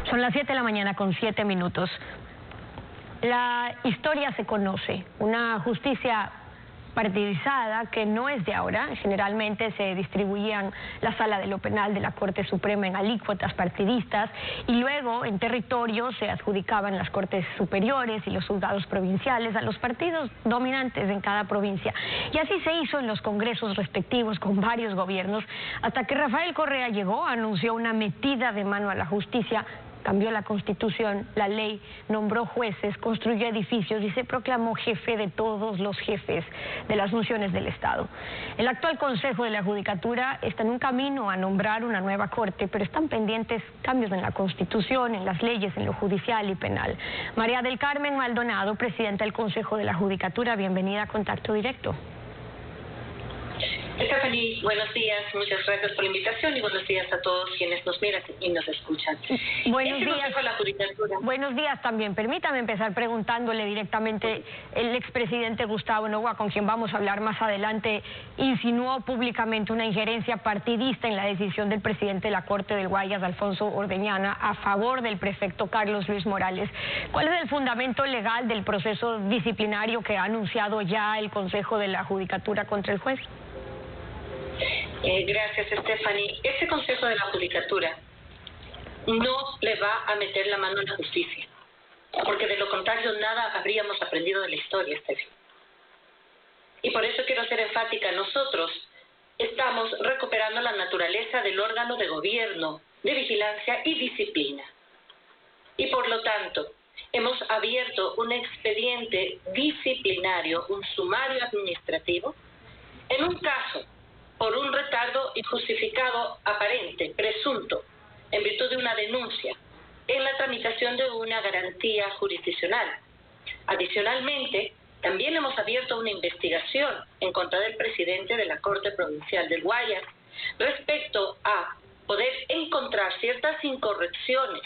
Son las 7 de la mañana con 7 minutos. La historia se conoce, una justicia partidizada que no es de ahora. Generalmente se distribuían la sala de lo penal de la Corte Suprema en alícuotas partidistas y luego en territorios se adjudicaban las Cortes Superiores y los juzgados provinciales a los partidos dominantes en cada provincia. Y así se hizo en los congresos respectivos con varios gobiernos, hasta que Rafael Correa llegó, anunció una metida de mano a la justicia, cambió la Constitución, la ley, nombró jueces, construyó edificios y se proclamó jefe de todos los jefes de las funciones del Estado. El actual Consejo de la Judicatura está en un camino a nombrar una nueva Corte, pero están pendientes cambios en la Constitución, en las leyes, en lo judicial y penal. María del Carmen Maldonado, presidenta del Consejo de la Judicatura, bienvenida a Contacto Directo. Stephanie, buenos días, muchas gracias por la invitación y buenos días a todos quienes nos miran y nos escuchan. Buenos días. La Judicatura. Buenos días también. Permítame empezar preguntándole directamente. El expresidente Gustavo Noboa, con quien vamos a hablar más adelante, insinuó públicamente una injerencia partidista en la decisión del presidente de la Corte del Guayas, Alfonso Ordeñana, a favor del prefecto Carlos Luis Morales. ¿Cuál es el fundamento legal del proceso disciplinario que ha anunciado ya el Consejo de la Judicatura contra el juez? Gracias, Stephanie. Este Consejo de la Judicatura no le va a meter la mano en la justicia, porque de lo contrario nada habríamos aprendido de la historia, Stephanie. Y por eso quiero ser enfática, nosotros estamos recuperando la naturaleza del órgano de gobierno, de vigilancia y disciplina. Y por lo tanto, hemos abierto un expediente disciplinario, un sumario administrativo, en un caso por un retardo injustificado aparente, presunto, en virtud de una denuncia, en la tramitación de una garantía jurisdiccional. Adicionalmente, también hemos abierto una investigación en contra del presidente de la Corte Provincial del Guayas respecto a poder encontrar ciertas incorrecciones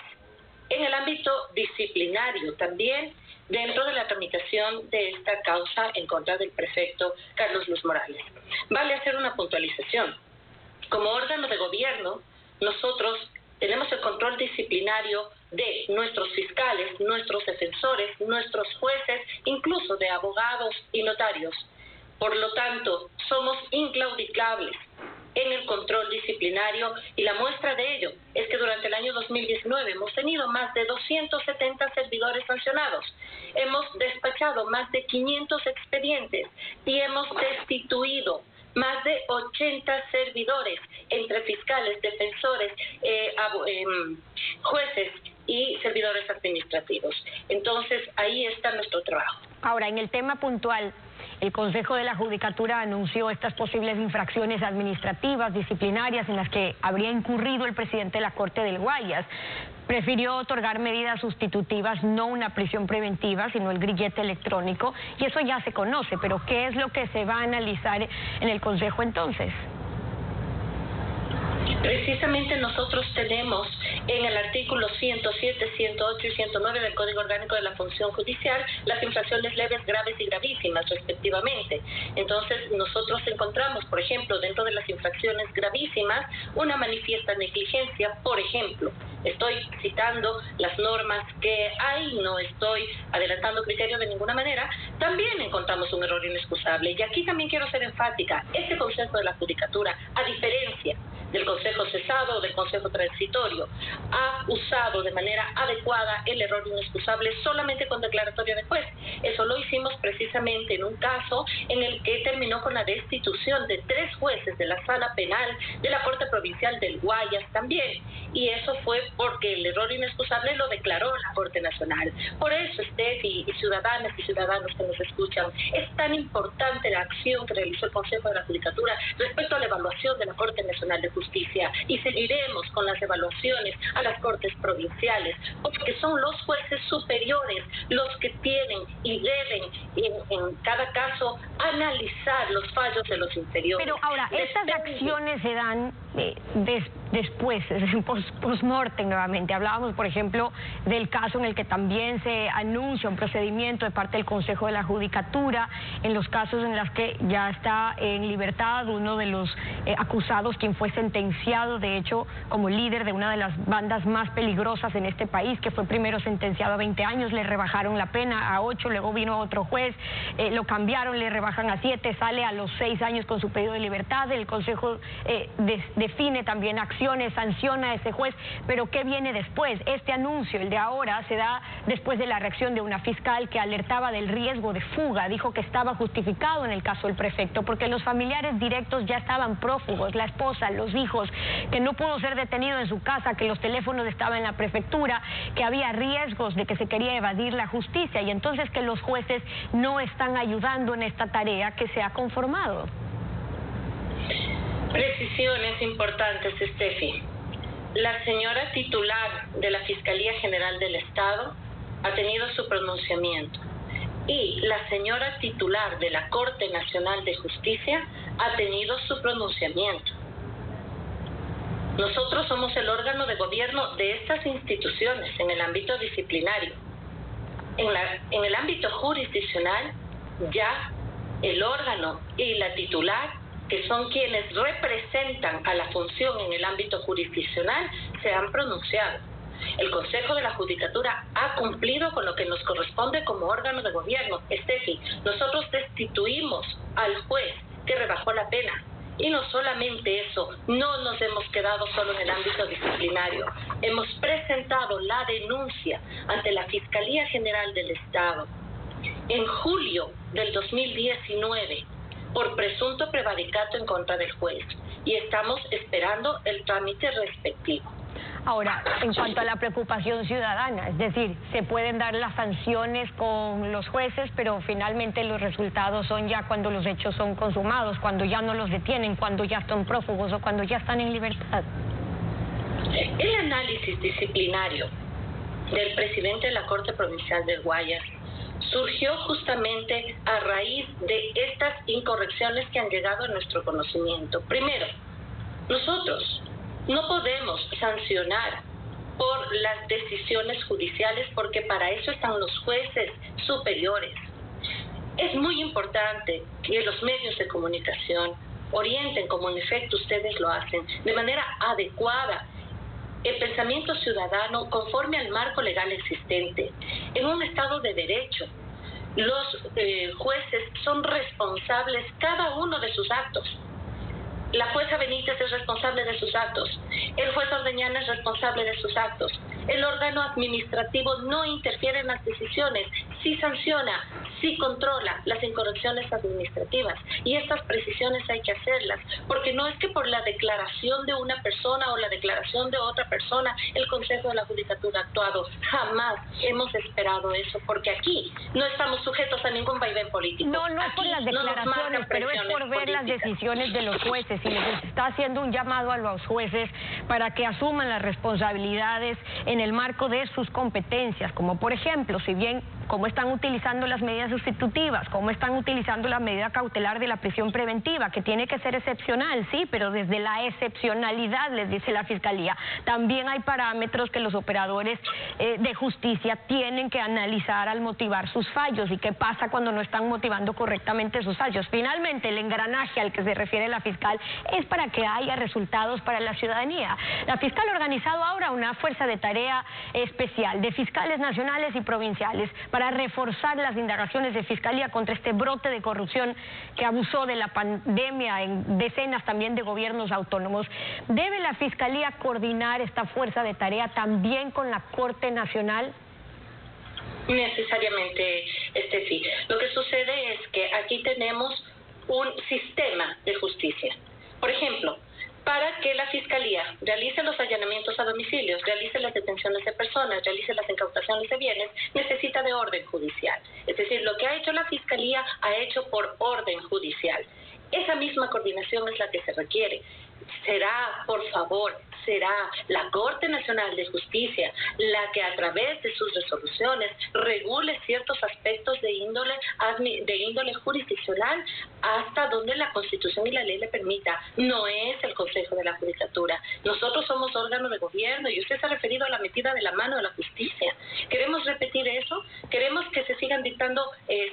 en el ámbito disciplinario también dentro de la tramitación de esta causa en contra del prefecto Carlos Luis Morales. Vale hacer una puntualización. Como órgano de gobierno, nosotros tenemos el control disciplinario de nuestros fiscales, nuestros defensores, nuestros jueces, incluso de abogados y notarios. Por lo tanto, somos inclaudicables en el control disciplinario y la muestra de ello es que durante el año 2019 hemos tenido más de 270 servidores sancionados, hemos despachado más de 500 expedientes y hemos destituido más de 80 servidores entre fiscales, defensores, jueces y servidores administrativos. Entonces, ahí está nuestro trabajo. Ahora, en el tema puntual, el Consejo de la Judicatura anunció estas posibles infracciones administrativas, disciplinarias, en las que habría incurrido el presidente de la Corte del Guayas. Prefirió otorgar medidas sustitutivas, no una prisión preventiva, sino el grillete electrónico, y eso ya se conoce, pero ¿qué es lo que se va a analizar en el Consejo entonces? Precisamente nosotros tenemos en el artículo 107, 108 y 109 del Código Orgánico de la Función Judicial las infracciones leves, graves y gravísimas, respectivamente. Entonces, nosotros encontramos, por ejemplo, dentro de las infracciones gravísimas, una manifiesta negligencia, por ejemplo. Estoy citando las normas que hay, no estoy adelantando criterios de ninguna manera. También encontramos un error inexcusable. Y aquí también quiero ser enfática. Este Consejo de la Judicatura, a diferencia del Consejo cesado o del Consejo transitorio, ha usado de manera adecuada el error inexcusable solamente con declaratoria de juez. Eso lo hicimos precisamente en un caso en el que terminó con la destitución de 3 jueces de la Sala Penal de la Corte Provincial del Guayas también. Y eso fue porque el error inexcusable lo declaró la Corte Nacional. Por eso, Steffi y ciudadanas y ciudadanos que nos escuchan, es tan importante la acción que realizó el Consejo de la Judicatura respecto a la evaluación de la Corte Nacional de Justicia, y seguiremos con las evaluaciones a las Cortes Provinciales, porque son los jueces superiores los que tienen y deben en cada caso analizar los fallos de los inferiores. Pero ahora, estas acciones se dan después, post-mortem nuevamente. Hablábamos, por ejemplo, del caso en el que también se anuncia un procedimiento de parte del Consejo de la Judicatura, en los casos en los que ya está en libertad uno de los acusados, quien fue sentenciado, de hecho, como líder de una de las bandas más peligrosas en este país, que fue primero sentenciado a 20 años, le rebajaron la pena a 8, luego vino otro juez, lo cambiaron, le rebajan a 7, sale a los 6 años con su pedido de libertad. El Consejo define también acciones, sanciona a ese juez, pero ¿qué viene después? Este anuncio, el de ahora, se da después de la reacción de una fiscal que alertaba del riesgo de fuga, dijo que estaba justificado en el caso del prefecto, porque los familiares directos ya estaban prófugos, la esposa, los hijos, que no pudo ser detenido en su casa, que los teléfonos estaban en la prefectura, que había riesgos de que se quería evadir la justicia, y entonces que los jueces no están ayudando en esta tarea que se ha conformado. Precisiones importantes, Steffi. La señora titular de la Fiscalía General del Estado ha tenido su pronunciamiento y la señora titular de la Corte Nacional de Justicia ha tenido su pronunciamiento. Nosotros somos el órgano de gobierno de estas instituciones en el ámbito disciplinario. En el ámbito jurisdiccional, ya el órgano y la titular, que son quienes representan a la función en el ámbito jurisdiccional, se han pronunciado. El Consejo de la Judicatura ha cumplido con lo que nos corresponde como órgano de gobierno. Steffi, nosotros destituimos al juez que rebajó la pena. Y no solamente eso, no nos hemos quedado solo en el ámbito disciplinario. Hemos presentado la denuncia ante la Fiscalía General del Estado en julio del 2019 por presunto prevaricato en contra del juez, y estamos esperando el trámite respectivo. Ahora, en cuanto a la preocupación ciudadana, es decir, se pueden dar las sanciones con los jueces, pero finalmente los resultados son ya cuando los hechos son consumados, cuando ya no los detienen, cuando ya están prófugos o cuando ya están en libertad. El análisis disciplinario del presidente de la Corte Provincial del Guayas surgió justamente a raíz de estas incorrecciones que han llegado a nuestro conocimiento. Primero, nosotros no podemos sancionar por las decisiones judiciales porque para eso están los jueces superiores. Es muy importante que los medios de comunicación orienten, como en efecto ustedes lo hacen, de manera adecuada el pensamiento ciudadano conforme al marco legal existente. En un Estado de Derecho, los jueces son responsables cada uno de sus actos. La jueza Benítez es responsable de sus actos. El juez Ordeñana es responsable de sus actos. El órgano administrativo no interfiere en las decisiones, sí sanciona, sí controla las incorrecciones administrativas. Y estas precisiones hay que hacerlas, porque no es que por la declaración de una persona o la declaración de otra persona el Consejo de la Judicatura ha actuado. Jamás hemos esperado eso, porque aquí no estamos sujetos a ningún vaivén político. No es por las declaraciones, pero es por ver las decisiones de los jueces. Y les está haciendo un llamado a los jueces para que asuman las responsabilidades en el marco de sus competencias, como por ejemplo, si bien cómo están utilizando las medidas sustitutivas, cómo están utilizando la medida cautelar de la prisión preventiva, que tiene que ser excepcional, sí, pero desde la excepcionalidad, les dice la Fiscalía, también hay parámetros que los operadores de justicia tienen que analizar al motivar sus fallos. ¿Y qué pasa cuando no están motivando correctamente sus fallos? Finalmente, el engranaje al que se refiere la fiscal es para que haya resultados para la ciudadanía. La fiscal ha organizado ahora una fuerza de tarea especial de fiscales nacionales y provinciales para reforzar las indagaciones de fiscalía contra este brote de corrupción que abusó de la pandemia en decenas también de gobiernos autónomos. ¿Debe la fiscalía coordinar esta fuerza de tarea también con la Corte Nacional? Necesariamente, Steffi. Lo que sucede es que aquí tenemos un sistema de justicia. Por ejemplo, para que la Fiscalía realice los allanamientos a domicilios, realice las detenciones de personas, realice las incautaciones de bienes, necesita de orden judicial. Es decir, lo que ha hecho la Fiscalía ha hecho por orden judicial. Esa misma coordinación es la que se requiere. será, por favor, será la Corte Nacional de Justicia la que a través de sus resoluciones regule ciertos aspectos de índole jurisdiccional hasta donde la Constitución y la ley le permita. No es el Consejo de la Judicatura. Nosotros somos órgano de gobierno y usted se ha referido a la metida de la mano de la justicia. ¿Queremos repetir eso? ¿Queremos que se sigan dictando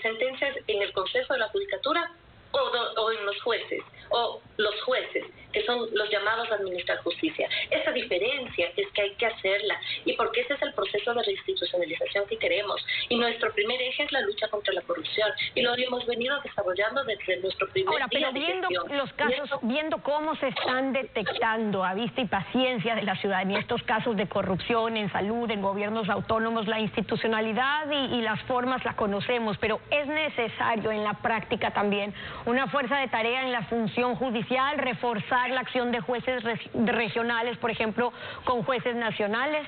sentencias en el Consejo de la Judicatura? O en los jueces, o los jueces, que son los llamados a administrar justicia. Esa diferencia es que hay que hacerla, y porque ese es el proceso de reinstitucionalización que queremos. Y nuestro primer eje es la lucha contra la corrupción, y lo hemos venido desarrollando desde nuestro primer día. Pero viendo los casos, viendo cómo se están detectando a vista y paciencia de la ciudadanía estos casos de corrupción en salud, en gobiernos autónomos, la institucionalidad y las formas la conocemos, pero es necesario en la práctica también una fuerza de tarea en la función judicial, reforzar la acción de jueces regionales, por ejemplo, con jueces nacionales.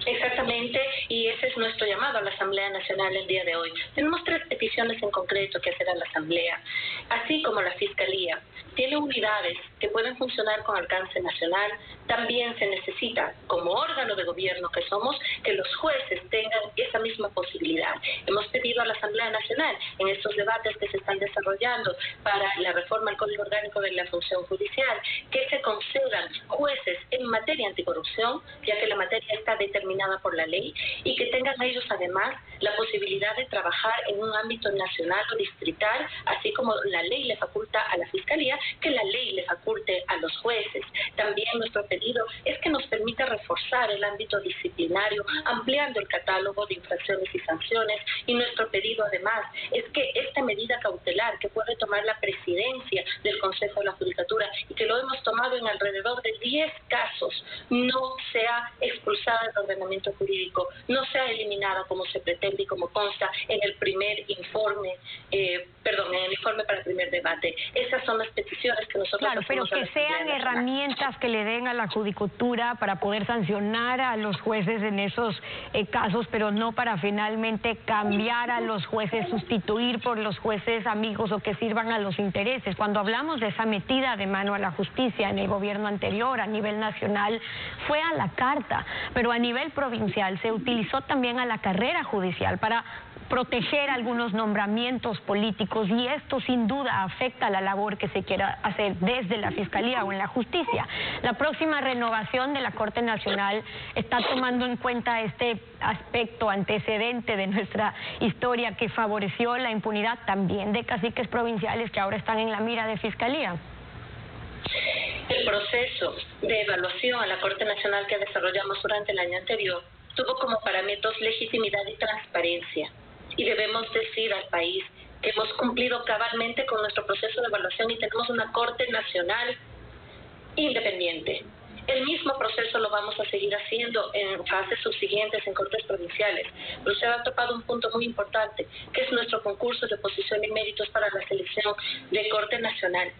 Exactamente, y ese es nuestro llamado a la Asamblea Nacional el día de hoy. Tenemos 3 peticiones en concreto que hacer a la Asamblea, así como la Fiscalía. Tiene unidades que pueden funcionar con alcance nacional. También se necesita, como órgano de gobierno que somos, que los jueces tengan esa misma posibilidad. Hemos pedido a la Asamblea Nacional, en estos debates que se están desarrollando para la reforma al Código Orgánico de la Función Judicial, que se concedan jueces en materia anticorrupción, ya que la materia está determinada por la ley, y que tengan ellos además la posibilidad de trabajar en un ámbito nacional o distrital, así como la ley le faculta a la Fiscalía, que la ley le faculte a los jueces. También nuestro pedido es que nos permita reforzar el ámbito disciplinario, ampliando el catálogo de infracciones y sanciones, y nuestro pedido además es que esta medida cautelar que puede tomar la presidencia del Consejo de la Judicatura, y que lo hemos tomado en alrededor de 10 casos, no sea expulsada del ordenamiento jurídico, no sea eliminada como se pretende y como consta en el primer informe, en el informe para el primer debate. Esas son las peticiones que nosotros hacemos. Claro, pero que sean herramientas que le den a la judicatura para poder sancionar a los jueces en esos casos, pero no para finalmente cambiar a los jueces, sustituir por los jueces amigos o que sirvan a los intereses. Cuando hablamos de esa metida de mano a la justicia en el gobierno anterior, a nivel nacional, fue a la carta, pero a nivel provincial se utilizó también a la carrera judicial para proteger algunos nombramientos políticos, y esto sin duda afecta a la labor que se quiera hacer desde la Fiscalía o en la justicia. La próxima renovación de la Corte Nacional está tomando en cuenta este aspecto antecedente de nuestra historia que favoreció la impunidad también de caciques provinciales que ahora están en la mira de Fiscalía. El proceso de evaluación a la Corte Nacional que desarrollamos durante el año anterior tuvo como parámetros legitimidad y transparencia. Y debemos decir al país que hemos cumplido cabalmente con nuestro proceso de evaluación y tenemos una Corte Nacional independiente. El mismo proceso lo vamos a seguir haciendo en fases subsiguientes en cortes provinciales. Pero usted ha topado un punto muy importante, que es nuestro concurso de oposición y méritos para la selección de Corte Nacional,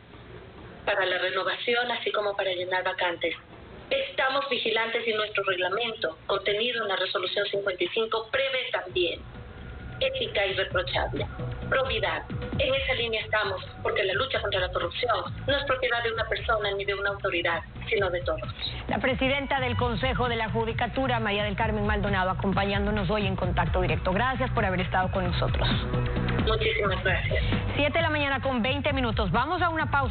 para la renovación, así como para llenar vacantes. Estamos vigilantes y nuestro reglamento, contenido en la resolución 55, prevé también ética irreprochable, probidad. En esa línea estamos, porque la lucha contra la corrupción no es propiedad de una persona ni de una autoridad, sino de todos. La presidenta del Consejo de la Judicatura, María del Carmen Maldonado, acompañándonos hoy en Contacto Directo. Gracias por haber estado con nosotros. Muchísimas gracias. 7 de la mañana con 20 minutos. Vamos a una pausa.